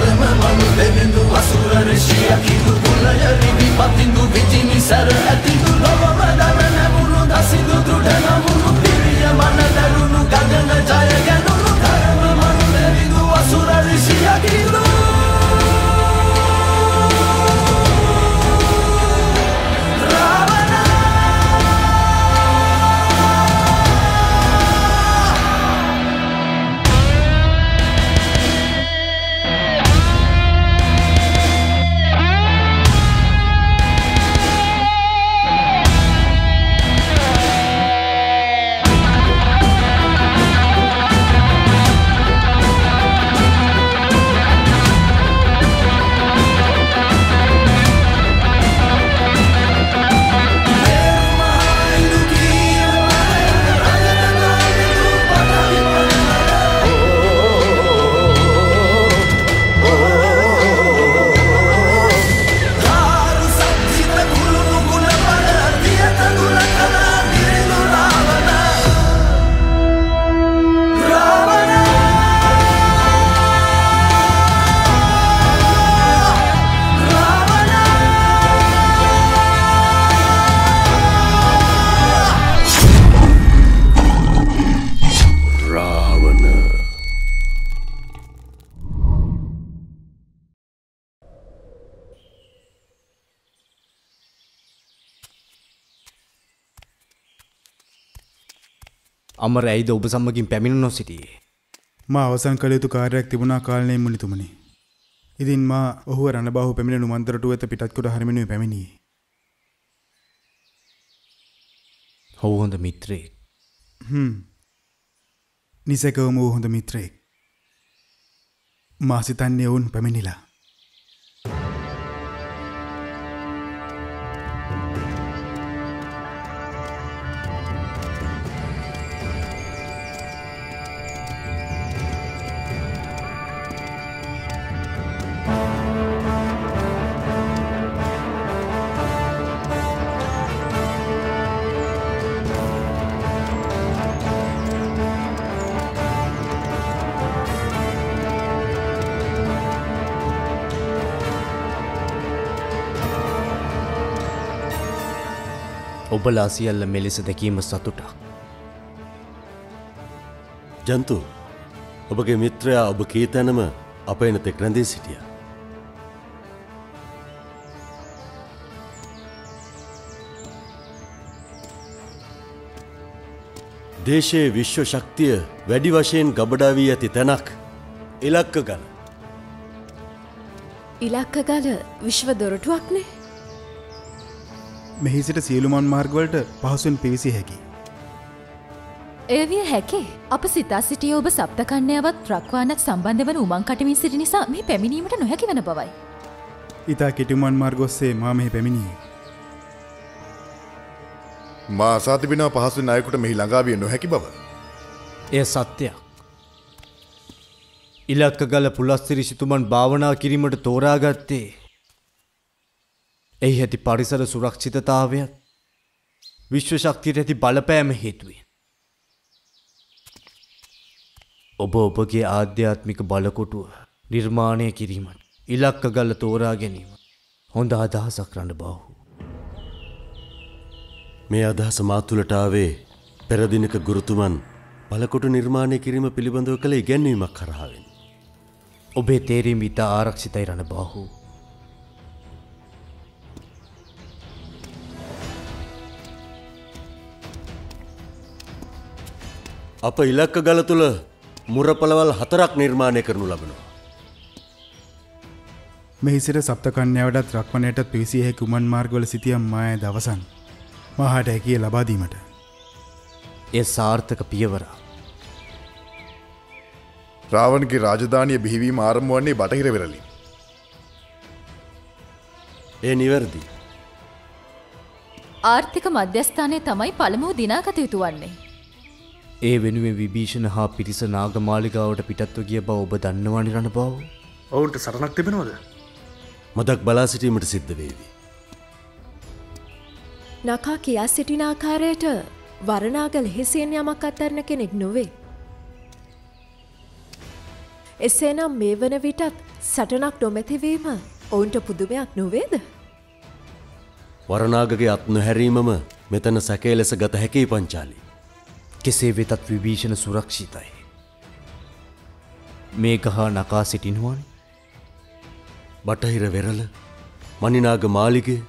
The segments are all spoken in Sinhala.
ධර්ම මනු දෙවිඳු අසුර ඍෂිය කිදු කුලය රිවි පතිඳු විචිනි සර ඇතිදු ලොවම දර නැමුණු දසිදු දෘඩ නමුණු පිරිය මන දරුණු ගගන ජය ගැනුණු ධර්ම මනු දෙවිඳු අසුර ඍෂිය කිදු අමර ඇයිද ඔබ සම්මගින් පැමිණ නොසිටියේ? මා අවසන් කළ යුතු කාර්යයක් තිබුණා කාලනේ මුනිතුමනි. ඉතින් මා ඔහුව රණබාහුව පැමිණෙනු මන්තරටුව වෙත පිටත් කොට හරිමිනුවේ පැමිණියේ. ඔහු හොඳ මිත්‍රයෙක්. නිසකවම ඔහු හොඳ මිත්‍රයෙක්. මා සිතන්නේ ඔවුන් පැමිණිලා. ඔබලා සියල්ල මෙලෙස දැකීම සතුටක්. ජන්තු, ඔබගේ මිත්‍රයා ඔබ කී තැනම අප එනතෙක් රැඳී සිටියා. දේශයේ විශ්ව ශක්තිය වැඩි වශයෙන් ගබඩා වී ඇති තැනක් ඉලක්කගල. ඉලක්කගල විශ්ව දොරටුවක්නේ. මෙහි සිට සියලුමන් මාර්ගවලට පහසුවෙන් පිවිසිය හැකි. එය විය හැකි. අප සිතා සිටිය ඔබ සප්තකන්‍යාවත් රක්වානත් සම්බන්ධ වන උමං කටමින් සිටි නිසා මේ පැමිණීමට නොහැකි වන බවයි. ඉතා කෙටිමන් මාර්ග ඔස්සේ මා මෙහි පැමිණියේ. මා අසා තිබෙනවා පහසුවෙන් අයෙකුට මෙහි ළඟා විය නොහැකි බව. එය සත්‍යයක්. ඉලක්කගල පුලස්සිරි සිතුමන් භාවනා කිරීමට තෝරාගත්තේ එහි ඇති පරිසර සුරක්ෂිතතාවයත් විශ්ව ශක්තියට ඇති බලපෑම හේතුවෙන්. ඔබ ඔබගේ ආධ්‍යාත්මික බලකොටුව නිර්මාණය කිරීමට ඉලක්කගල තෝරා ගැනීම හොඳ අදහසක් රණබාහු. මේ අදහස මා තුළට ආවේ පෙර දිනක ගුරුතුමන් බලකොටු නිර්මාණය කිරීම පිළිබඳව කළ ඉගැන්වීමක් කරාවෙන්. ඔබේ තේරීම ඉතා ආරක්ෂිතයි රණබාහු. අප ඉලක්කගල තුළ මුරපළවල් 4ක් නිර්මාණය කරනු ලබනවා. මෙහි සිට සප්තකන්‍යාවටත් රක්වනයටත් පිවිසිය හැකි උමන් මාර්ගවල සිටියම් මා ඇය දවසන් මහාට හැකිය ලබා දීමට. එය සාර්ථක පියවරක්. රාවණගේ රාජධානිය බිහිවීම ආරම්භ වන්නේ බටහිර වෙරළින්. ඒ නිවැරදි. ආර්ථික මධ්‍යස්ථානය තමයි පළමුව දිනාගත යුතු වන්නේ. ඒ වෙනුවෙන් විභීෂණ හා පිරිස නාගමාලිගාවට පිටත්ව ගිය බව ඔබ දන්නවනි රණබාහු. ඔවුන්ට සරණක් තිබෙනවද? මදක් බලා සිටීමට සිද්ධ වේවි. නකා කියා සිටින ආකාරයට වරණාග ලෙහෙසියෙන් යමක් අත්තරන කෙනෙක් නොවේ. එසේනම් මේ වන විටත් සටනක් නොමැතිවීම ඔවුන්ට පුදුමයක් නොවේද? වරනාගගේ අත් නොහැරීමම මෙතන සැකේ ලෙස ගත හැකි පංචාලි. කෙසේ වෙතත් විභීෂණ සුරක්ෂිතයි. මේ ගහ නකා සිටිනුවන බටහිර වෙරළ මනිනාග මාලිගේ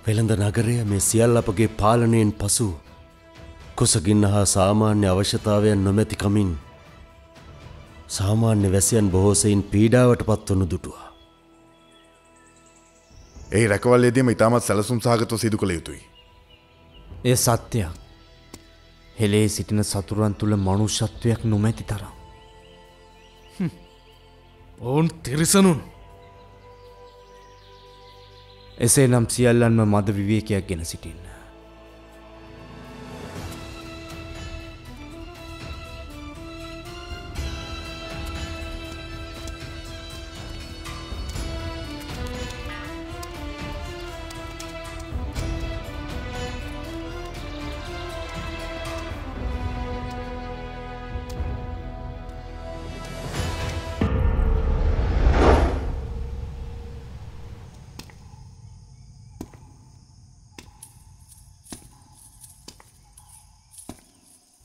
වෙළඳ නගරය මේ සියල් අපගේ පාලනයෙන් පසු කුසගින්න හා සාමාන්‍ය අවශ්‍යතාවයන් නොමැතිකමින් සාමාන්‍ය වැසියන් බොහෝසයින් පීඩාවට පත්වනු දුටුවා. ඒ රැකවල්ලේදීම ඉතාමත් සැලසුම් සහගතව සිදු කළ යුතුයි. එය සත්‍යයක්. හෙළේ සිටින සතුරන් තුළ මනුෂ්‍යත්වයක් නොමැති තරම්. ඔවුන් තිරිසනුන්. එසේ නම් සියල්ලන්ම මද විවේකයක් ගෙන සිටින්න.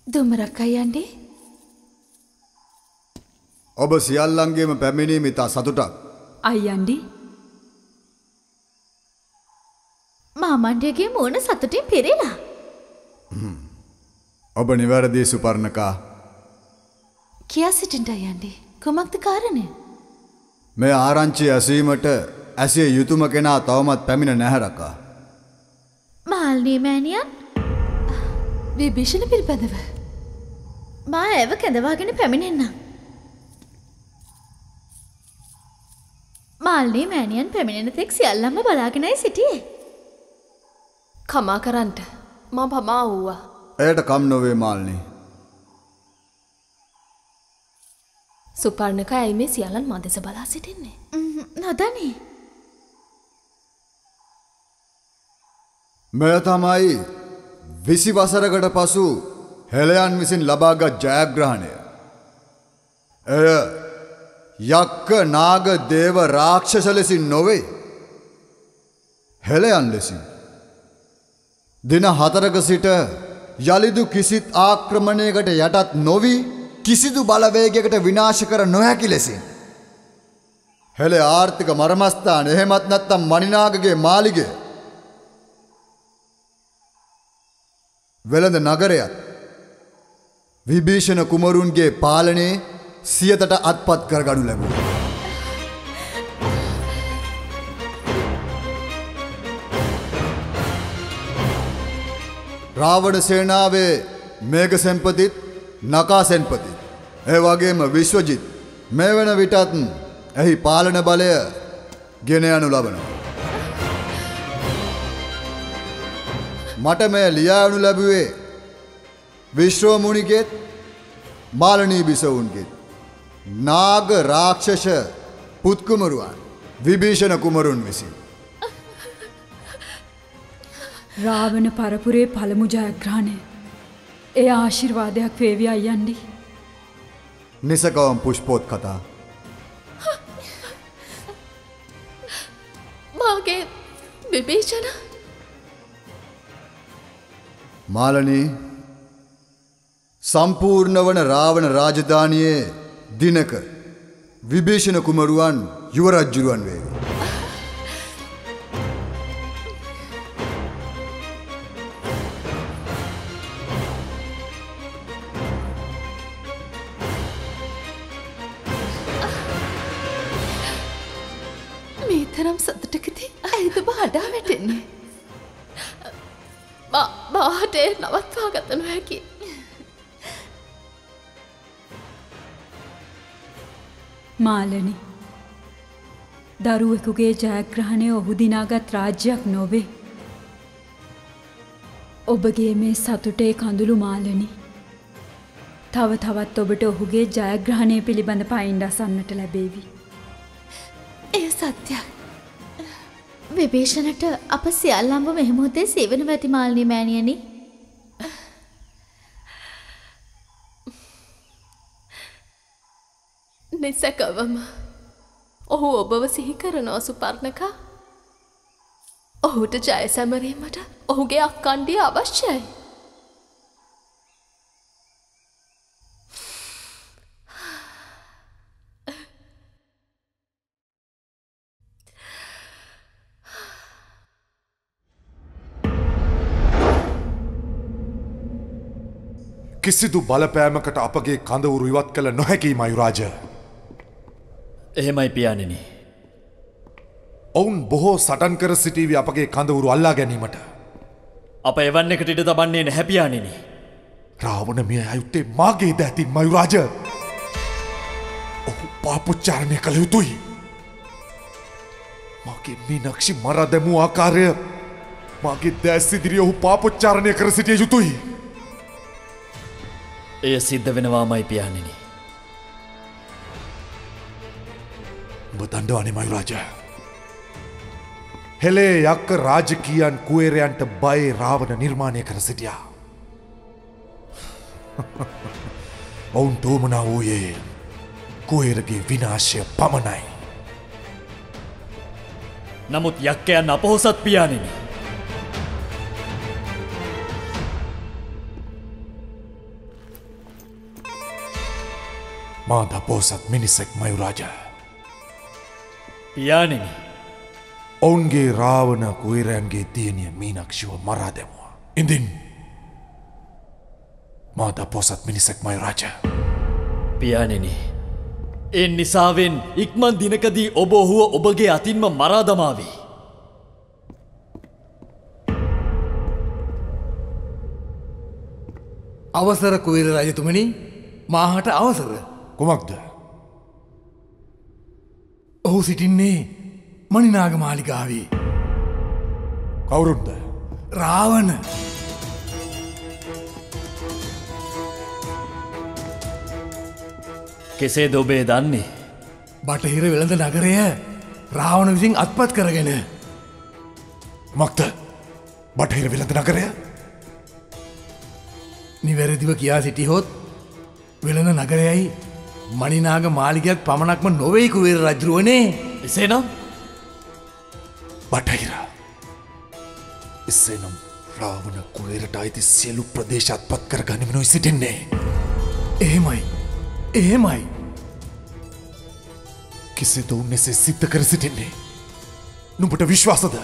දුමරක් අයන්නේ ඔබ සියල්ලන්ගේම පැමිණීම ඉතා සතුටක්. අයන්ඩි මාමණ්ඩයගේ මූණ සතුටින් පිරෙලා. ඔබ නිවැරදි සුපර්ණකා. කියා සිටින්ට අයන්ඩි කුමක්ද කාරණය? මේ ආරංචි ඇසීමට ඇසිය යුතුම කෙනා තවමත් පැමිණ නැහැරකා. මාල්නී මෑණියන් විභීෂණ පිළිබඳව මා ඇව කැඳවාගෙන පැමිණෙන්නම්. මාල්නී මෑණියන් පැමිණෙන තෙක් සියල්ලම බලාගෙනයි සිටියේ. කමා කරන්ට මම පමා වූවා. එයට කම් නොවේ මාල්නී. සුපර්ණක ඇයි මේ සියල්ලන් මා දෙස බලා සිටින්නේ? නොදනී. මෙය තමයි 20 වසරකට පසු හෙළයන් විසින් ලබාගත් ජයග්‍රහණය. එය යක්ක නාග දේව රාක්ෂස ලෙසින් නොවේ. හෙළයන් ලෙසින්. දින 4ක සිට යලිදු කිසිත් ආක්‍රමණයකට යටත් නොවි කිසිදු බලවේගයකට විනාශ කර නොහැකි ලෙසින්. හෙළ ආර්ථික මර්මස්ථාන එහෙමත් නැත්නම් මණිනාගගේ මාලිගය වෙළඳ නගරයත් විභීෂණ කුමරුන්ගේ පාලනයේ සියතට අත්පත් කරගනු ලැබුවා. රාවණ සේනාවේ මේඝ සෙන්පතිත් නකා සෙන්පතිත් ඒ වගේම විශ්වජිත් මේ වන විටත් එහි පාලන බලය ගෙන යනු ලබනවා. මට මේ ලියාවනු ලැබුවේ විශ්වමුනිගෙත් මාලනී බිසවුන්ගෙත් නාග රාක්ෂස පුත්කුමරුවන් විභීෂණ කුමරුන් විසින්. රාවණ පරපුරේ පළමු ජයග්‍රහණය. එය ආශිර්වාදයක් වේවි අයන්ඩි. නිසකවම් පුෂ්පෝත් කතා. මාගේ විභීෂණ මාලනී සම්පූර්ණ වන රාවණ රාජධානියේ දිනක විභීෂණ කුමරුවන් යුවරජ්ජුරුවන් වේවි. මේ තරම් සතුටකදී ඇයිද බාඩා වැටෙන්නේ? බාහටේ නවත්වා ගත නොහැකි. මාලනි දරුවෙකුගේ ජයග්‍රහණය ඔහු දිනාගත් රාජ්‍යයක් නොවේ. ඔබගේ මේ සතුටේ කඳුළු මාලනි. තව තවත් ඔබට ඔහුගේ ජයග්‍රහණය පිළිබඳ පයින් අසන්නට ලැබේවි. එය සත්‍යයක්. විභීෂණට අප සියල්ලම්ව මෙහෙමොතේ සේවන ඇති මාල්නී මෑණියනි. නිසකවම ඔහු ඔබව සිහි කරනවා සුපර්ණකා. ඔහුට ජය සැමරීමට ඔහුගේ අක්කණ්ඩිය අවශ්‍යයි. කිසිදු බලපෑමකට අපගේ කඳවුරු ඉවත් කළ නොහැකි මයුරාජ. එහෙමයි පියාණෙනි. ඔවුන් බොහෝ සටන් කර සිටීවි අපගේ කඳවුරු අල්ලා ගැනීමට. අප එවන්නකට ඉඩ තබන්නේ නැහැ පියාණෙනි. රාවණ මිය අයුත්තේ මාගේ දෑතින් මයුරාජ. ඔහු පාපොච්චාරණය කළ යුතුයි. මගේ මීනක්ෂි මරා දැමූ ආකාරය මගේ දැස් ඉදිරියේ ඔහු පාපොච්චාරණය කර සිටිය යුතුයි. එය සිද්ධ වෙනවාමයි පියාණෙනි. ඔබ දණ්ඩවනේ මයුරාජ. හෙලේ යක්ක රාජකීයන් කුවේරයන්ට බය රාවණ නිර්මාණය කර සිටියා. ඔවුන් තෝමනා වූයේ කුවේරගේ විනාශය පමණයි. නමුත් යක්කයන් අපොහොසත් පියාණෙනි. මාද අපොහොසත් මිනිසෙක් මයුරාජ. පියාණෙනි. ඔවුන්ගේ රාවණ කුවේරයන්ගේ දියණිය මීනක්ෂිව මරා දැමුවා. ඉඳින් මාද අපොහොසත් මිනිසෙක් මයුරාජ. පියාණෙනි. ඒ නිසාවෙන් ඉක්මන් දිනකදී ඔබ ඔහුව ඔබගේ අතින්ම මරා දමාවි. අවසර කුවේර රජතුමනි, මාහට අවසර. කුමක්ද? ඔහු සිටින්නේ මණිනාග මාලිගාවේ. කවුරුන්ද? රාවණ. කෙසේද ඔබේ දන්නේ? බටහිර වෙළඳ නගරය රාවණ විසින් අත්පත් කරගෙන. මක්ද? බටහිර වෙළඳ නගරය? නිවැරදිව කියා සිටියහොත් වෙළඳ නගරයයි මණිනාග මාලිගයක් පමණක්ම නොවේ කුවේර රජුවනේ. එසේනම් බටහිර. එසේනම් රාවණ කුවේරට අයිති සියලු ප්‍රදේශ අත්පත් කර ගනිමිනුයි සිටින්නේ. එහෙමයි. එහෙමයි. කෙසේද ඔවුන් එසේ සිද්ධ කර සිටින්නේ? නුඹට විශ්වාසද?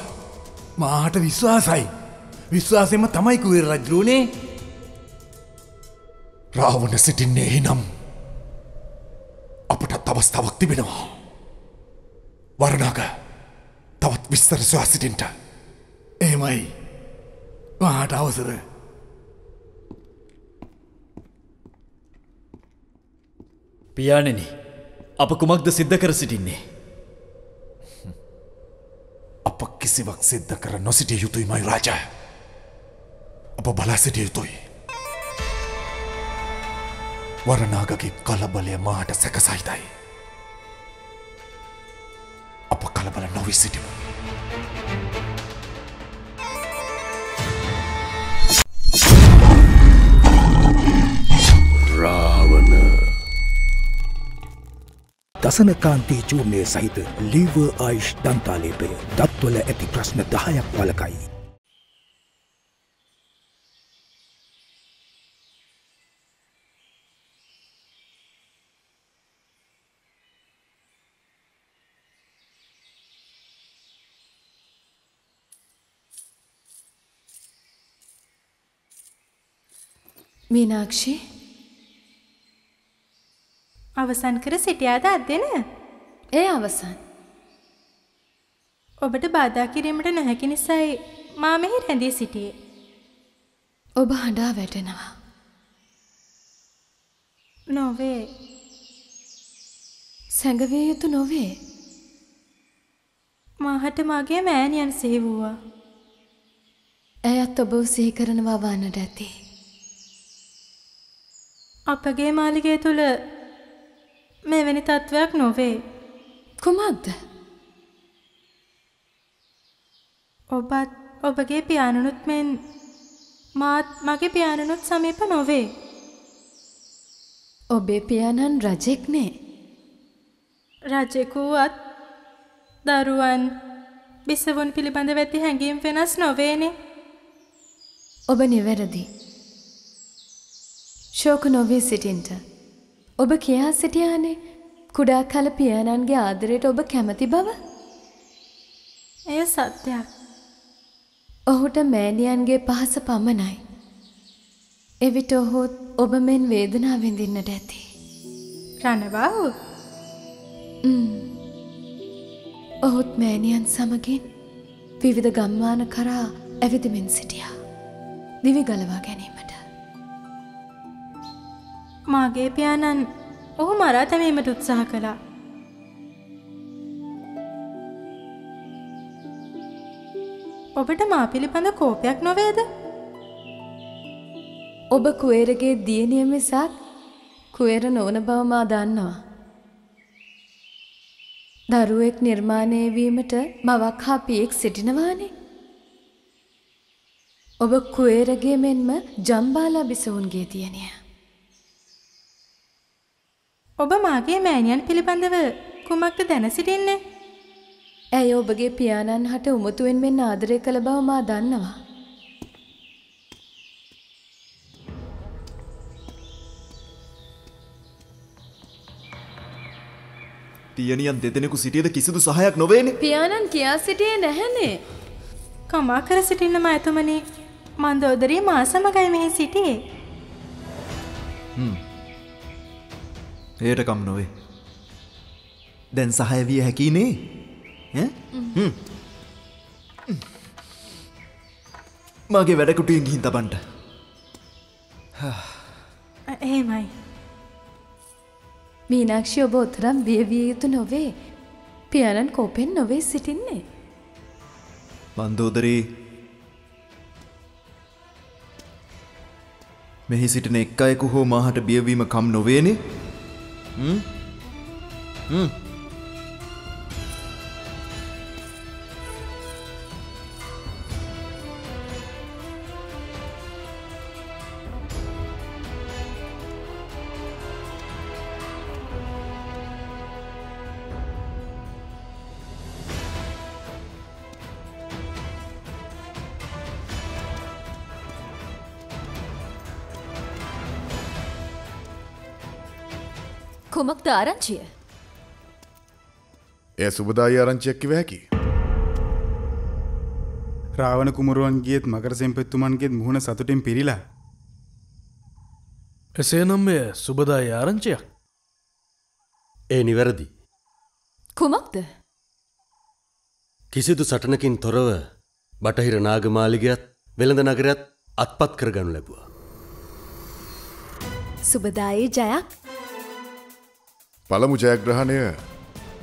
මාහට විශ්වාසයි. විශ්වාසයෙන්ම තමයි කුවේර රජුවනේ. රාවණ සිටින්නේ එහිනම් අපටත් අවස්ථාවක් තිබෙනවා. වරණාග තවත් විස්තර සොයා සිටින්ට. එහෙමයි. මාහට අවසර. පියාණෙනි, අප කුමක්ද සිද්ධ කර සිටින්නේ? අප කිසිවක් සිද්ධ කර නොසිටිය යුතුයි මයුරාජ. අප බලා සිටිය යුතුයි. වරනාගගේ කලබලය මාට සැකසහිතයි. අප කලබල නොවී සිටිමු. රාවණ දසනකාන්තී චූර්ණය සහිත ලීව ආයිෂ් දන්තාලේපය දත්වල ඇති ප්‍රශ්න 10ක් වලකයි. මීනාක්ෂි අවසන් කර සිටියාද අද්දෙන? ඒ අවසන්. ඔබට බාධා කිරීමට නොහැකි නිසායි මා මෙහි රැඳී සිටියේ. ඔබ හඬා වැටෙනවා. නොවේ. සැඟවිය යුතු නොවේ. මාහට මගේ මෑණියන් සිහි වූවා. ඇයත් ඔබව සිහි කරනවා වන්නට ඇති. අපගේ මාලිගය තුල මෙවැනි තත්වයක් නොවේ. කුමක්ද? ඔබත් ඔබගේ පියාණනුත් මෙන් මාත් මගේ පියාණනුත් සමීප නොවේ. ඔබේ පියාණන් රජෙක් නේ. රජෙකුවත් දරුවන් බිසවුන් පිළිබඳව ඇති හැඟීම් වෙනස් නොවේනේ. ඔබ නිවැරදි. ශෝක නොවී සිටින්ට. ඔබ කියා සිටියානේ කුඩා කල පියාණන්ගේ ආදරයට ඔබ කැමති බව? එය සත්‍යයක්. ඔහුට මෑණියන්ගේ පහස පමණයි. එවිට ඔහු ඔබ මෙන් වේදනාව විඳින්නට ඇති. රණබාහු? ඔහුත් මෑණියන් සමගින් විවිධ ගම්මාන කරා ඇවිදමින් සිටියා. දිවි ගලවා ගැනීමට. මාගේ පියාණන් ඔහු මරා තැබීමට උත්සාහ කළා. ඔබට මා පිළිබඳ කෝපයක් නොවේද? ඔබ කුවේරගේ දියණිය මිසක් කුවේර නොවන බව මා දන්නවා. දරුවෙක් නිර්මාණය වීමට මවක් හා පියෙක් සිටිනවානේ. ඔබ කුවේරගේ මෙන්ම ජම්බාලා බිසවුන්ගේ දියණිය. ඔබ මාගේ මෑණියන් පිළිබඳව කුමක්ද දැන සිටින්නේ? ඇය ඔබගේ පියාණන් හට උමතුවෙන් මෙන් ආදරය කළ බව මා දන්නවා. තියනියන් දෙදෙනෙකු සිටියද කිසිදු සහයක් නොවේනේ. පියාණන් කියා සිටියේ නැහැනේ. කමා කර සිටින්න මෑතුමනි. මන්දෝදරී මා සමගයි මෙහි සිටියේ. එයට කම් නොවේ. දැන් සහය විය හැකිනේ. මගේ වැඩකුටියෙන් ගිහින් තබන්ට. එහෙමයි. මීනාක්ෂි ඔබ උතරම් බියවිය යුතු නොවේ. පියාණන් කෝපෙන් නොවේ සිටින්නේ. මන්දෝදරී මෙහි සිටින එක් අයෙකු හෝ මාහට බියවීම කම් නොවේනේ. කුමක්ද ආරංචිය? එය සුබදායි ආරංචියක් කිව හැකි. රාවණ කුමරුවන්ගේත් මකර සෙම්පෙත්තුමන්ගේත් මුහුණ සතුටින් පිරිලා. එසේනම් මෙය සුබදායි ආරංචියක්. ඒ නිවැරදි. කුමක්ද? කිසිදු සටනකින් තොරව බටහිර නාගමාලිගයත් වෙළඳ නගරයත් අත්පත් කරගනු ලැබුවා. සුබදායි ජයක්. පළමු ජයග්‍රහණය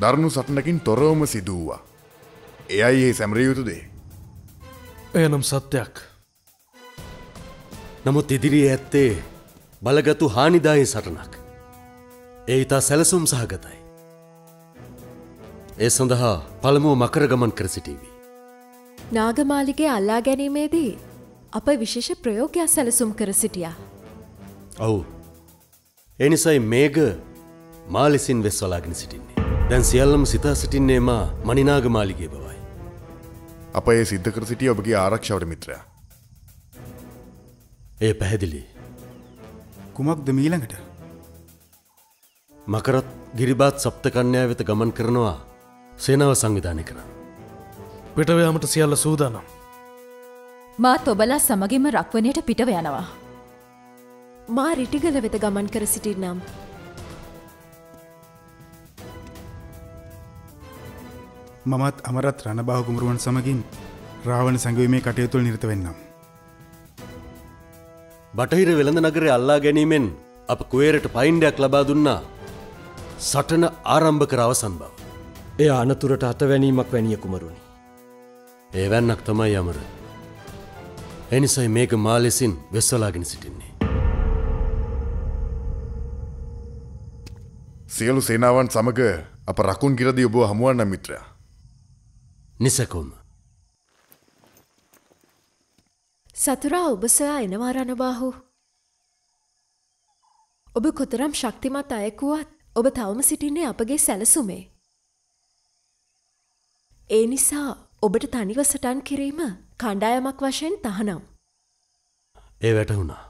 දරුණු සටනකින් තොරවම සිදුවවා. එයයි ඒ සැමරිය යුතු දේ. එයනම් සත්‍යයක්. නමුත් ඉදිරියේ ඇත්තේ බලගතු හානිදායී සටනක්. ඒ ඉතා සැලසුම් සහගතයි. ඒ සඳහා පළමුව මකර ගමන් කර සිටීවි. නාගමාලිගේ අල්ලා ගැනීමේදී අප විශේෂ ප්‍රයෝගයක් සැලසුම් කර සිටියා. ඔව්. ඒ නිසයි මේග මා ලෙසින් වෙස්වලාගෙන සිටින්නේ. දැන් සියල්ලම සිතා සිටින්නේ මා මණිනාග මාලිගයේ බවයි. අප ඒ සිද්ධ කර සිටිය ඔබගේ ආරක්ෂාවට මිත්‍රයා. ඒ පැහැදිලි. කුමක්ද මීළඟට? මකරත් ගිරිබාත් සප්තකන්‍යා වෙත ගමන් කරනවා සේනාව සංවිධානය කරන්න. පිටව යාමට සියල්ල සූදානම්. මාත් ඔබලා සමගින්ම රක්වනයට පිටව යනවා. මා රිටිගල වෙත ගමන් කර සිටින්නම්. මමත් අමරත් රණබාහු කුමරුවන් සමගින් රාවණ සැඟවීමේ කටයුතුවල නිරත වෙන්නම්. බටහිර වෙළඳ නගරය අල්ලා ගැනීමෙන් අප කුවේරට පයින්ඩයක් ලබා දුන්නා සටන ආරම්භ කර අවසන් බව. එය අනතුරට අතවැනීමක් වැනිය කුමරුනි. ඒ වැන්නක් තමයි අමර. එනිසයි මේක මා ලෙසින් වෙස්වලාගෙන සිටින්නේ. සියලු සේනාවන් සමග අප රකුන් ගිරදී ඔබ හමුවන්න මිත්‍රයා. නිසැකොම. සතුරා ඔබ සොයා එනවා රණබාහු. ඔබ කොතරම් ශක්තිමත් අයෙකුවත් ඔබ තවම සිටින්නේ අපගේ සැලසුමේ. ඒ නිසා ඔබට තනිව සටන් කිරීම කණ්ඩායමක් වශයෙන් තහනම්. ඒ වැටහුණා.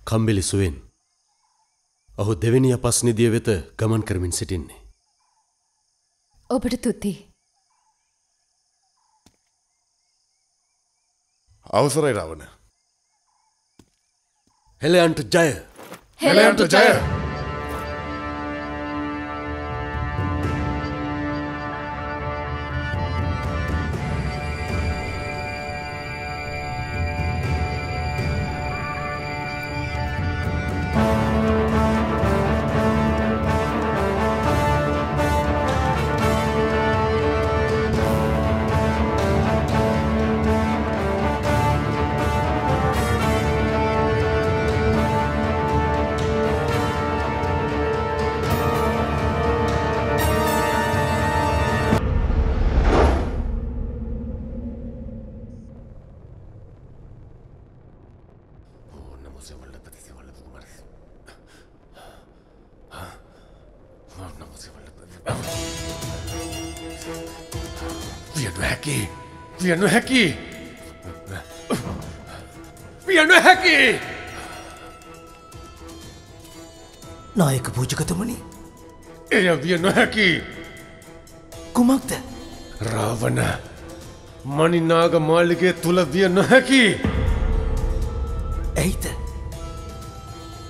කම්බිලි සුවෙන් ඔහු දෙවෙනි අපස්නිදිය වෙත ගමන් කරමින් සිටින්නේ. ඔබට තුති. අවසරයි රවණ. හෙළයන්ට ජය. හෙළයන්ට ජය. විය නොහැකි. විය නොහැකි. නායක පූජකතුමනි. එය විය නොහැකි. කුමක්ද? රාවණ මණිනාග මාලිගය තුල විය නොහැකි. ඇයිද?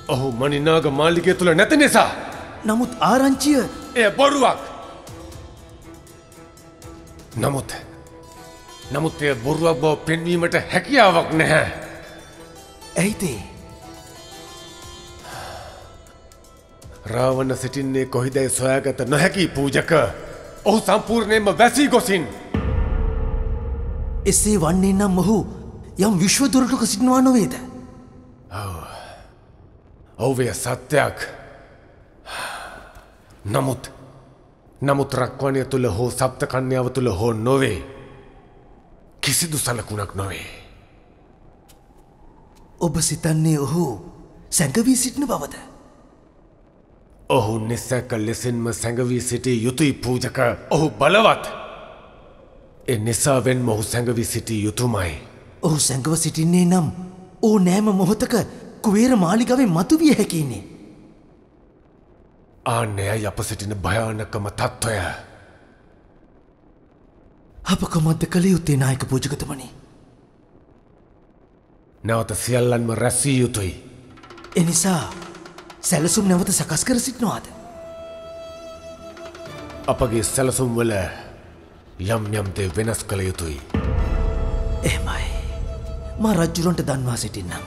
ඔහු මණිනාග මාලිගය තුල නැති නිසා. නමුත් ආරංචිය එය බොරුවක්. නමුත් එය බොරුවක් බව පෙන්වීමට හැකියාවක් නැහැ. ඇයිද? රාවණ සිටින්නේ කොහිදයි සොයාගත නොහැකි පූජක. ඔහු සම්පූර්ණයෙන්ම වැසී ගොසින්. එසේ වන්නේ නම් ඔහු යම් විශ්වදුරටක සිටිනවා නොවේද? ඔව්වේ සත්‍යයක්. නමුත් රක්වණය තුළ හෝ සප්ත කන්‍යාව තුළ හෝ නොවේ. කිසිදු සලකුණක් නොවේ. ඔබ සිතන්නේ ඔහු සැඟවී සිටින බවද? ඔහු නිසැක ලෙසින්ම සැඟවී සිටිය යුතුයි පූජක. ඔහු බලවත්. ඒ නිසාවෙන්ම ඔහු සැඟවී සිටිය යුතුමයි. ඔහු සැඟව සිටින්නේ නම් ඕ නෑම මොහොතක කුවේර මාලිගාවේ මතුවිය හැකිනේ. ආන්නයයි අප සිටින භයානකම තත්ත්වය. අප කොමද්ද කළ යුත්තේ නායක පූජකතුමනි? නැවත සියල්ලන්ම රැස්විය යුතුයි. එනිසා සැලසුම් නැවත සකස් කර සිටිනවාද? අපගේ සැලසුම් වල යම් යම් දේ වෙනස් කළ යුතුයි. එහෙමයි. මා රජුරන්ට දන්වා සිටින්නම්.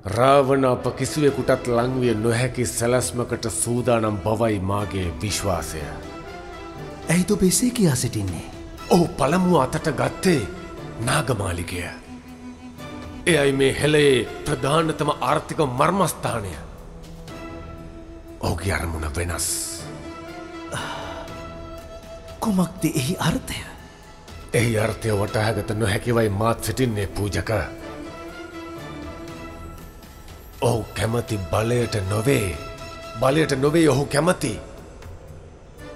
රාවණ අප කිසිවෙකුටත් ලංවිය නොහැකි සැලැස්මකට සූදානම් බවයි මාගේ විශ්වාසය. ඇයිද ඔබ එසේ කියා සිටින්නේ? ඔහු පළමුව අතට ගත්තේ නාගමාලිගය. එයයි මේ හෙළයේ ප්‍රධානතම ආර්ථික මර්මස්ථානය. ඔහුගේ අරමුණ වෙනස්. කුමක්ද එහි අර්ථය? එහි අර්ථය වටහාගත නොහැකිවයි මාත් සිටින්නේ පූජක. ඔහු කැමති බලයට නොවේ ඔහු කැමති.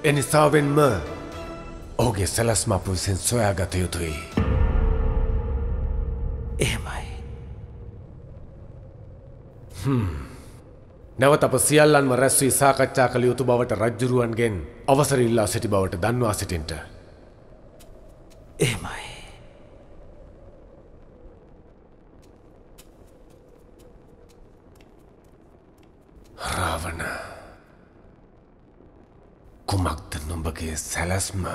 එනිසාවෙන්ම ඔහුගේ සැලැස්ම අප විසින් සොයාගත යුතුයි. එහෙමයි. නැවත අප සියල්ලන්ම රැස් වී සාකච්ඡා කළ යුතු බවට රජ්ජුරුවන්ගෙන් අවසර ඉල්ලා සිටි බවට දන්වා සිටින්ට. එහෙමයි. රාවණ කුමක්ද නුඹගේ සැලැස්ම?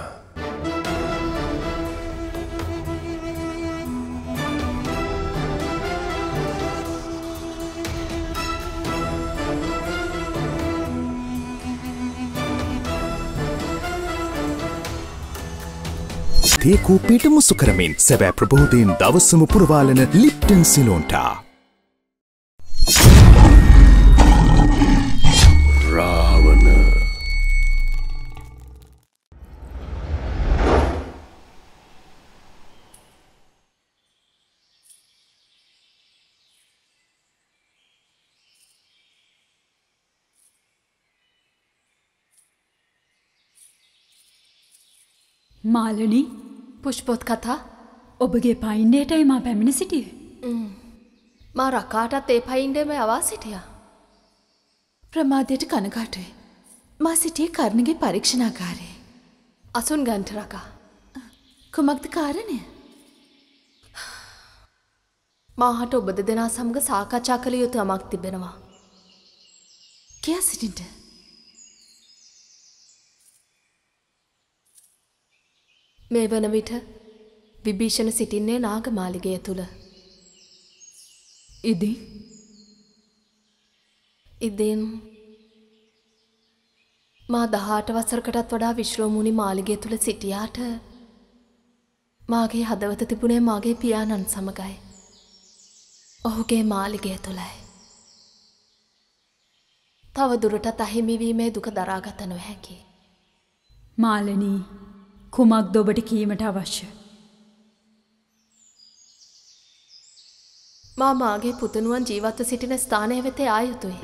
තේ කෝප්පයට මුසු කරමින් සැබෑ ප්‍රබෝධයෙන් දවසම පුරවාලන ලිප්ටන් සිලෝන්ටා. රාවණ මාලනී පුෂ්පොත් කතා ඔබගේ පයින්ඩේටයි මා පැමිණ සිටිය. මා රකාටත් ඒ පයින්ඩේම යවා සිටියා. ප්‍රමාදයට කනගාටුයි. මා සිටියේ කර්ණගේ පරීක්ෂණාකාරයේ. අසුන් ගන්ට රකා. කුමක්ද කාරණය? මාහට ඔබද දෙනා සමග සාකච්ඡා කළ යුතු යමක් තිබෙනවා. කියා සිටින්ට. මේ වන විට විභීෂණ සිටින්නේ නාගමාලිගය තුල. ඉදින් මා 18 වසරකටත් වඩා විශ්‍රෝමුණි මාලිගය තුල සිටියාට මාගේ හදවත තිබුණේ මාගේ පියාණන් සමගයි. ඔහුගේ මාලිගය තුලයි. තව දුරටත් අහිමි වීමේ දුක දරාගත නොහැකි. මාලනී කුමක්ද ඔබට කීමට අවශ්‍ය? මා මාගේ පුතණුවන් ජීවත්ව සිටින ස්ථානය වෙත ආ යුතුයි.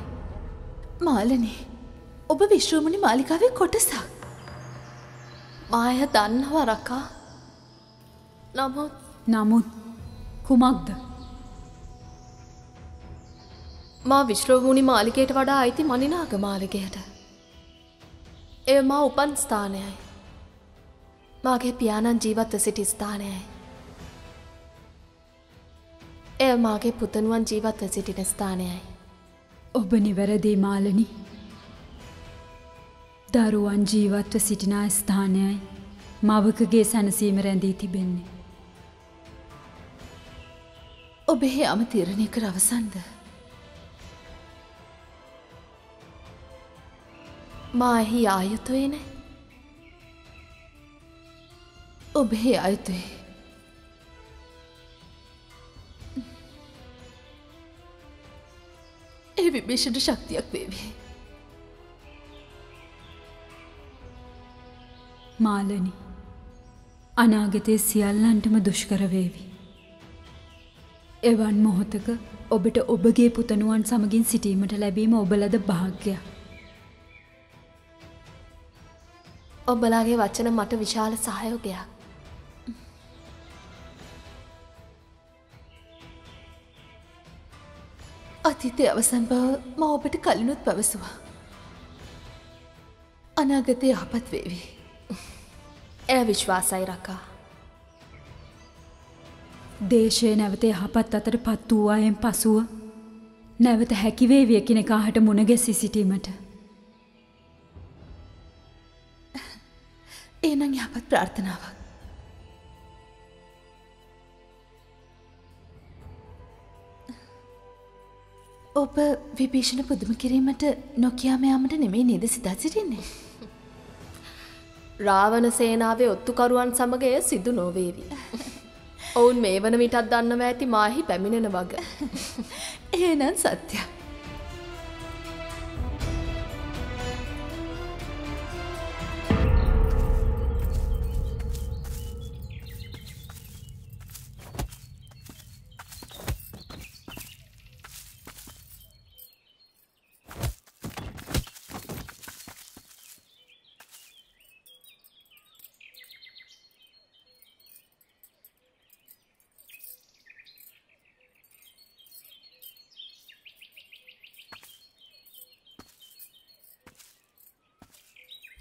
මාලනී ඔබ විශ්‍රෝමණි මාලිකාවේ කොටසක්. මාය දන්නවා රකා. නමුත් කුමක්ද? මා විශ්‍රෝමුණි මාලිගයට වඩා අයිති මනිනාග මාලිගයට. එය මා උපන් ස්ථානයයි. මාගේ පියාණන් ජීවත්ව සිටි ස්ථානයයි. එය මාගේ පුතණුවන් ජීවත්ව සිටින ස්ථානයයි. ඔබ නිවැරදි මාලනී. දරුවන් ජීවත්ව සිටින ස්ථානයයි මවකගේ සැනසීම රැඳී තිබෙන්නේ. ඔබ යම තීරණය කර අවසන්ද? මා එහි ආයුතුයි නේ. ඔබ එහි ආයුතුයි. ඒ විභීෂණ ශක්තියක් වේවි. මාලනී අනාගතයේ සියල්ලන්ටම දුෂ්කර වේවි. එවන් මොහොතක ඔබට ඔබගේ පුතණුවන් සමගින් සිටීමට ලැබීම ඔබලද භාග්‍යයක්. ඔබලාගේ වචන මට විශාල සහයෝගයක්. අතීතයේ අවසන් බව මා ඔබට කලිනුත් පැවසුවා. අනාගතයේ යහපත් වේවි. එය විශ්වාසයි රකා. දේශය නැවත යහපත් අතට පත් වූ අයෙන් පසුව නැවත හැකිවේවිය කෙනෙකාහට මුණගැසී සිටීමට. එනම් යහපත් ප්‍රාර්ථනාවක්. ඔබ විභීෂණ පුදුම කිරීමට නොකියාම යාමට නෙමෙයි නේද සිතා සිටින්නේ? රාවණ සේනාවේ ඔත්තුකරුවන් සමග එය සිදු නොවේවි. ඔවුන් මේ වන විටත් දන්නවා ඇති මාහි පැමිණෙන වග. එහෙනම් සත්‍යයි.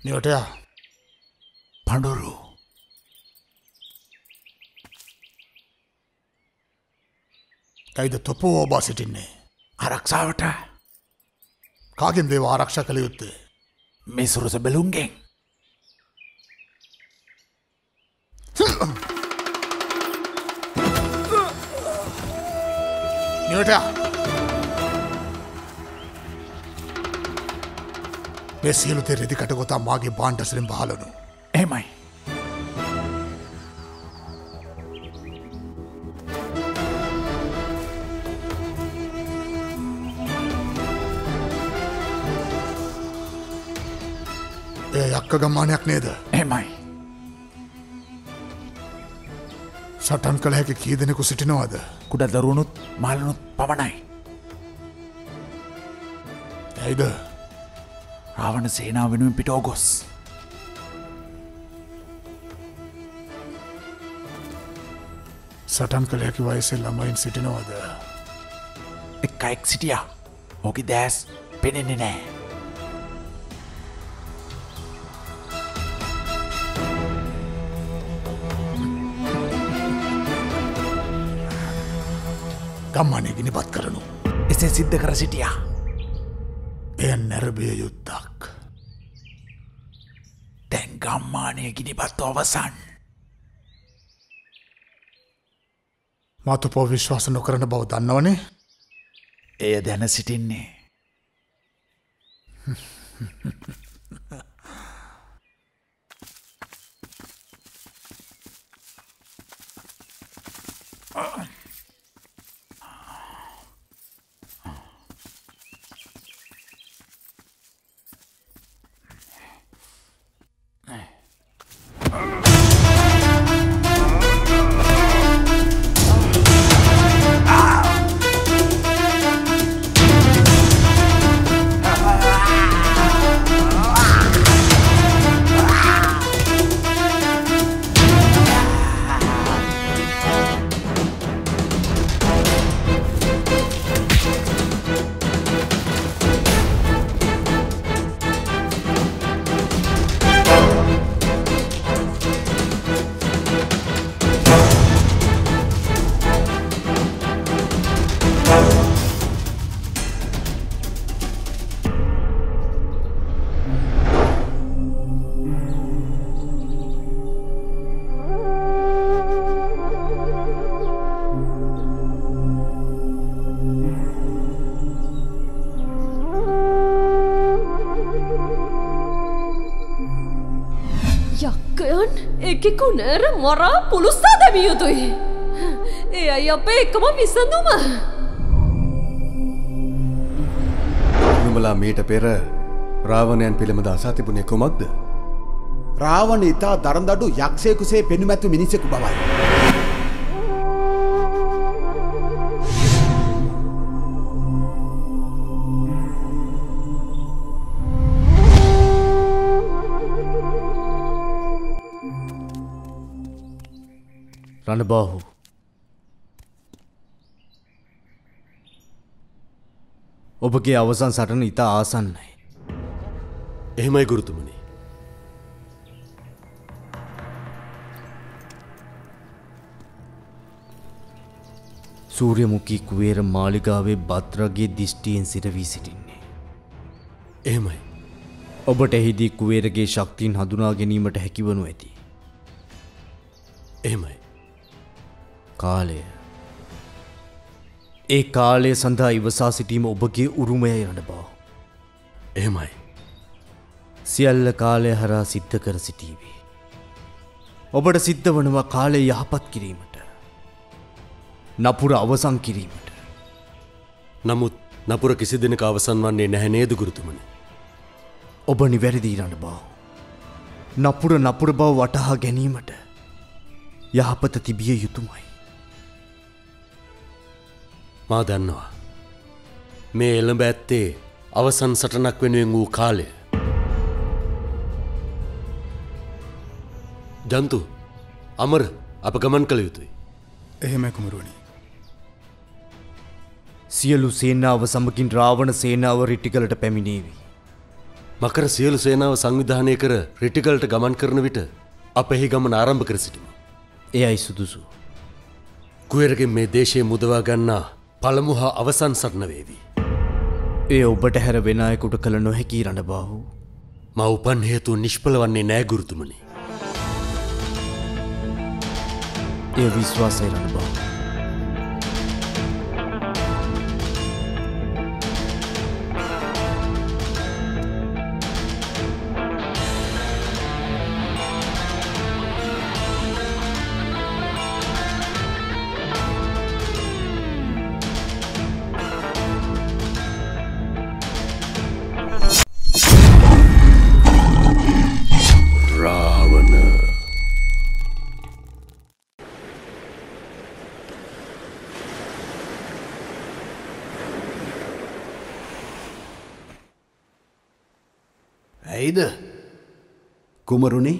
නිවටයා පඬුරු ඇයිද තොපෝ ඔබා සිටින්නේ? ආරක්ෂාවට. කාගෙන් දේව ආරක්ෂා කළ යුත්තේ? මේ සුරස බැලුන්ගෙන්. නිවටයා මේ සියලු තේ රෙදි කටගොතා මාගේ බාණ්ඩ ඇසුරින් බහලනු. එහෙමයි. එය යක්ක ගම්මානයක් නේද? එහෙමයි. සටන් කළ හැකි කී දෙනෙකු සිටිනවද? කුඩා දරුවනුත් මාළනුත් පමණයි. ඇයිද? රාවණ සේනාව වෙනුවෙන් පිටෝ ගොස් සටන් කළ හැකි වයසේ ළමයින් සිටිනවද? එකෙක් සිටියා. ඔහුගේ දැස් පෙනෙන්නේ නැහැ. ගම්මානය ගිනිපත් කරනු. එසේ සිද්ධ කර සිටියා. එය නැරඹිය යුත්තක්. දැන් ගම්මානය ගිනිපත් අවසන්. මාතුපෝ විශ්වාස නොකරන බව දන්නවනේ. එය දැන සිටින්නේ. එකෙකු නෑර මරා පුළුස්සා දැමිය යුතුයි. ඒ අයි අපේ එකම විසඳුම. නුඹලා මීට පෙර රාවණයන් පිළිබඳ අසා තිබුණේ කුමක්ද? රාවණ ඉතා දරදඩු යක්ෂයෙකුසේ පෙනුමැතු මිනිසෙකු බවයි. රණබාහු ඔබගේ අවසන් සටන ඉතා ආසන්නයි. එහෙමයි ගුරුතුමනි. සූර්යමුඛී කුවේර මාලිගාවේ බත්රගේ දිෂ්ටියෙන් සිරවී සිටින්නේ. එහෙමයි. ඔබට එහිදී කුවේරගේ ශක්තියින් හඳුනා ගැනීමට හැකිවනු ඇති. එහෙමයි. කාලය. ඒ කාලය සඳහා ඉවසා සිටීම ඔබගේ උරුමයයි රණබාහු. එහෙමයි. සියල්ල කාලය හරහා සිද්ධ කර සිටීවි. ඔබට සිද්ධ වනවා කාලය යහපත් කිරීමට. නපුර අවසන් කිරීමට. නමුත් නපුර කිසි දෙනක අවසන් වන්නේ නැහැ නේද ගුරුතුමනි? ඔබ නිවැරදි රණබාහු. නපුර බව වටහා ගැනීමට යහපත තිබිය යුතුමයි. මා දන්නවා. මේ එළඹ ඇත්තේ අවසන් සටනක් වෙනුවෙන් වූ කාලය. ජන්තු අමර අප ගමන් කළ යුතුයි. එහෙමයි කුමරුවනි. සියලු සේනාව සමගින් රාවණ සේනාව රිටිගලට පැමිණේවි. මකර සියලු සේනාව සංවිධානය කර රිටිගලට ගමන් කරන විට අප එහි ගමන ආරම්භ කර සිටිමු. එයයි සුදුසු. කුවේරගෙන් මේ දේශය මුදවා ගන්නා පළමු හා අවසන් සටන වේවි. ඒ ඔබට හැර වෙන අයෙකුට කළ නොහැකි රණබාහු. මා උපන් හේතුව නිෂ්ඵල වන්නේ නෑ ගුරුතුමනි. ඒ විශ්වාසයි රණබාහු. ඇයිද කුමරුණි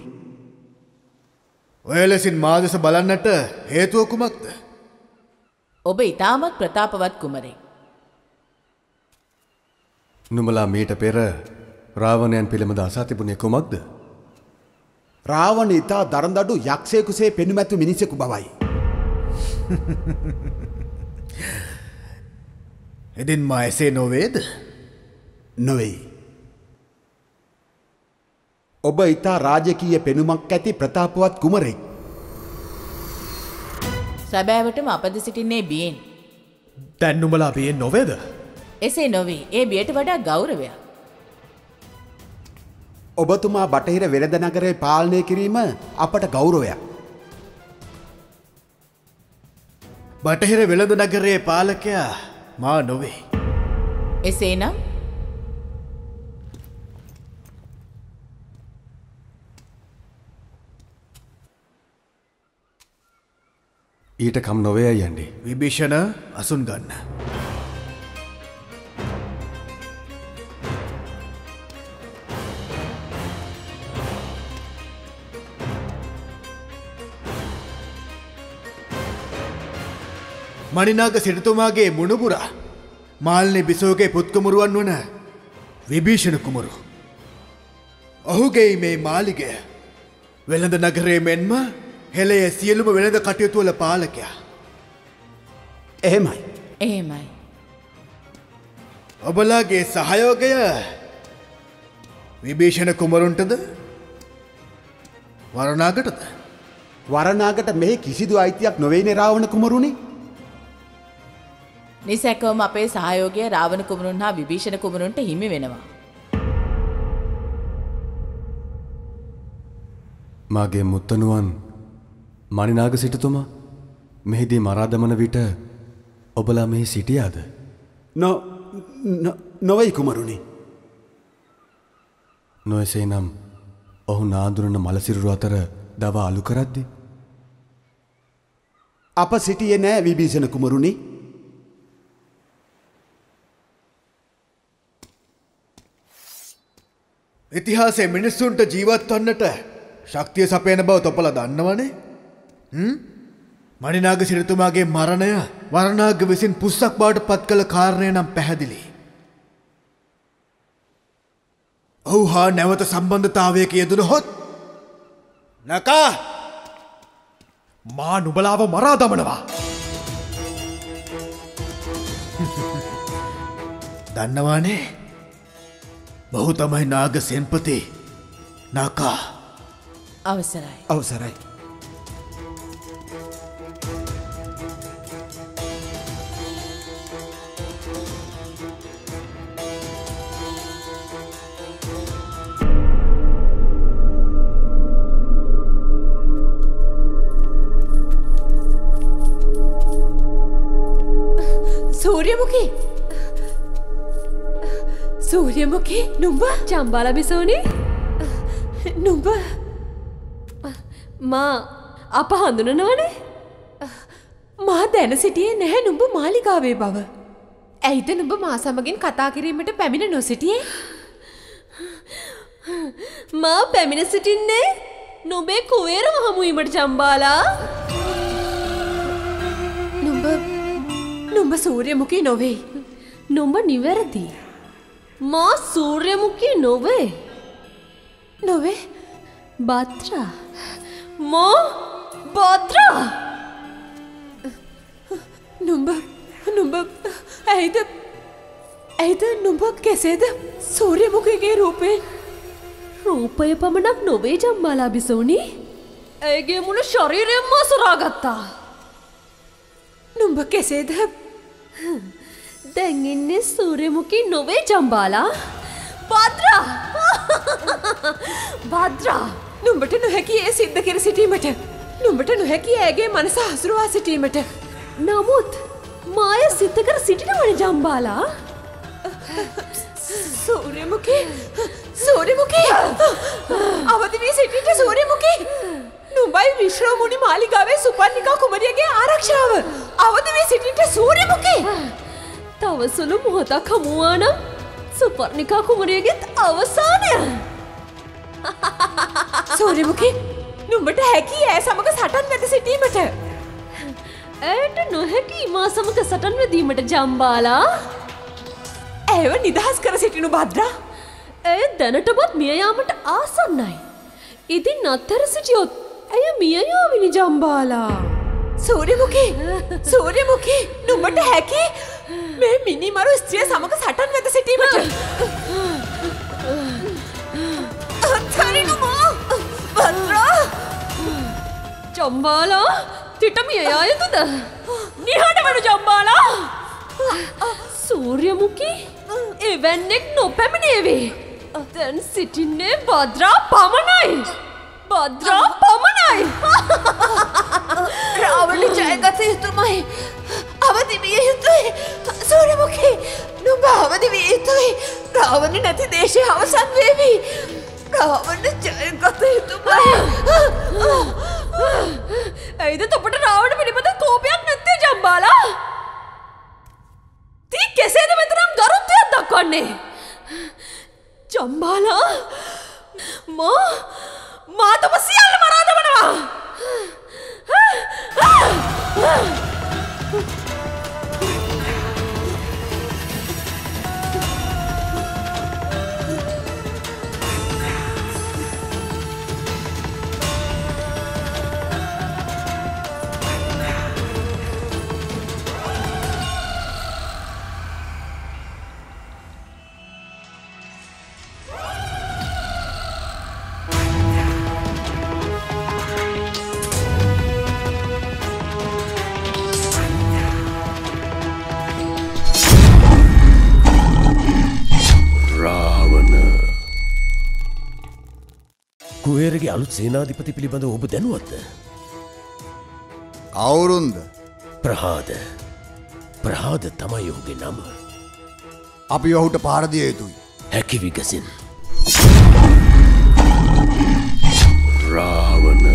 ඔය ලෙසින් මා දෙස බලන්නට හේතුව කුමක්ද? ඔබ ඊටමත් ප්‍රතාපවත් කුමරෙක්. නුඹලා මීට පෙර රාවණයන් පිළිබඳ අසා තිබුණේ කුමක්ද? රාවණ ඉතා දරදඬු යක්ෂයෙකුසේ පෙනුමැතු මිනිසෙකු බවයි. එදින් මා එසේ නොවේද? නොවෙයි. ඔබ ඉතා රාජකීය පෙනුමක් ඇති ප්‍රතාපවත් කුමරෙක්. සැබෑවටම අපද සිටින්නේ බියෙන්. දැන් නුඹලා බියෙන් නොවේද? එසේ නොවේ. ඒ බියට වඩා ගෞරවයක්. ඔබතුමා බටහිර වෙළඳ නගරේ පාලනය කිරීම අපට ගෞරවයක්. බටහිර වෙළඳ නගරයේ පාලකයා මා නොවේ. එසේනම් ඊට කම් නොවේ යන්නේ. විභීෂණ අසුන් ගන්න. මණිනාග සිටුතුමාගේ මුණුපුරා මාල්නි බිසෝගේ පුත්කුමරුවන් වන විභීෂණ කුමරු. ඔහුගේ මේ මාලිගය වෙළඳ නගරේ මෙන්ම හෙළයේ සියලුම වෙළඳ කටයුතු වල පාලකයා. එහෙමයි. එහෙමයි. ඔබලාගේ සහයෝගය විභීෂණ කුමරුන්ටද වරණාගටද? වරණාගට මෙහි කිසිදු අයිතියක් නොවේනේ රාවණ කුමරුනි. නිසැකවම අපේ සහයෝගය රාවණ කුමරුන් හා විභීෂණ කුමරුන්ට හිමි වෙනවා. මාගේ මුත්තනුවන් මණිනාග සිටුතුමා මෙහිදී මරා දමන විට ඔබලා මෙහි සිටියාද? නොවයි කුමරුනි. නොයසේනම් ඔහු නාඳුනන මලසිරුරු අතර දවා අලු කරද්දි අප සිටියේ නෑ විභීෂණ කුමරුනි. ඉතිහාසයේ මිනිස්සුන්ට ජීවත් වන්නට ශක්තිය සපයන බව තොපලා දන්නවනේ. මණිනාග සිටුතුමාගේ මරණය වරණාග විසින් පුස්සක් බවට පත් කළ කාරණය නම් පැහැදිලි. ඔහු හා නැවත සම්බන්ධතාවයක යෙදුණහොත් නකා මා නුඹලාව මරා දමනවා. දන්නවානේ බහු තමයි නාග සෙන්පති නකා. අවසරයි. අවසරයි. සූර්යමුඛී සූර්යමුඛී නුඹ චම්බාලා බිසෝනි නුඹ මා අප හඳුනනවනේ. මා දැන සිටියේ නැහැ නුඹ මාලිගාවේ බව. ඇයිද නුඹ මා සමගින් කතා කිරීමට පැමිණ නොසිටියේ? මා පැමිණ සිටින්නේ නුඹේ කුවේරව හමුවීමට චම්බාලා. නුඹ සූර්යමුඛී නොවේ. නුඹ නිවැරදි. මා සූර්යමුඛී නොවේ. නොවේ? භද්‍රා. මෝ භද්‍රා. නුඹ ඇයිද නුඹ කෙසේද සූර්යමුඛීගේ රූපේ? රූපය පමණක් නොවේ ජම්බාලා බිසෝනි. ඇයගේ මුළු ශරීරයම සොරාගත්තා. නුඹ කෙසේද? දැන් ඉන්නේ සූර්යමුඛී නොවේ ජම්බාලා. භද්‍රා! භද්‍රා! නුඹට නොහැකි ඒ සිද්ධ කර සිටීමට. නුඹට නොහැකි ඇගේ මනස හසුරුවා සිටීමට. නමුත් මාය සිද්ධ කර සිටිනවනේ ජම්බාලා. සූර්යමුඛී! සූර්යමුඛී! අවදි වී සිටින්න සූර්යමුඛී! නුඹයි විශ්‍රෝමුනි මාලිගාවේ සුපර්ණිකා කුමරියගේ ආරක්ෂාව. අවදි වී සිටින්න සූර්යමුඛී! තව සුළු මොහොතක් හමුවා නම් සුපර්ණිකා කුමරියගේත් අවසානය. සූර්යමුඛී නුඹට හැකි ඈ සමග සටන් වැද සිටීමට. ඇයට නොහැකි මා සමග සටන් වැදීමට ජම්බාලා. ඇයව නිදහස් කර සිටිනු භද්‍රා. ඇය දැනටමත් මිය යාමට ආසන්නයි. ඉතින් අත්තර සිටියොත් ඇය මිය යාවිනි ජම්බාලා. සූර්යමුඛී නුඹට හැකි මේ මිනිමරු ස්ත්‍රිය සමග සටන් වැද සිටීමට. අත්තරිනුමා භද්‍රා. ජම්බාලා තිට මිය යා යුතුද? නිහඬ වනු ජම්බාලා. සූර්යමුඛී එවැන්නෙක් නොපැමිණේවේ. දැන් සිටින්නේ භද්‍රා පමණයි. භද්‍රා පමණයි. රාවණ ජයගත යුතුමයි. අවදි විය යුතුයි. සූර්යමුඛී නුඹ අවදි විය යුතුයි. රාවණ නැති දේශය අවසන් වේවි. රාවණ ජයගත යුතුමයි. ඇයිද තොපට රාවණ පිළිබඳ කෝපයක් නැත්තේ ජම්බාලා? තී කෙසේද මෙතරම් ගරුත්වයක් දක්වන්නේ? ජම්බාලා මා තොප සියල්ල මරා දමනවා. කුවේරගේ අලුත් සේනාධිපති පිළිබඳ ඔබ දැනුවත්ද? කවුරුන්ද? ප්‍රහාද තමයි ඔහුගේ නම. අපි ඔහුට පාර දිය යුතුයි. හැකි විගසින්. රාවණ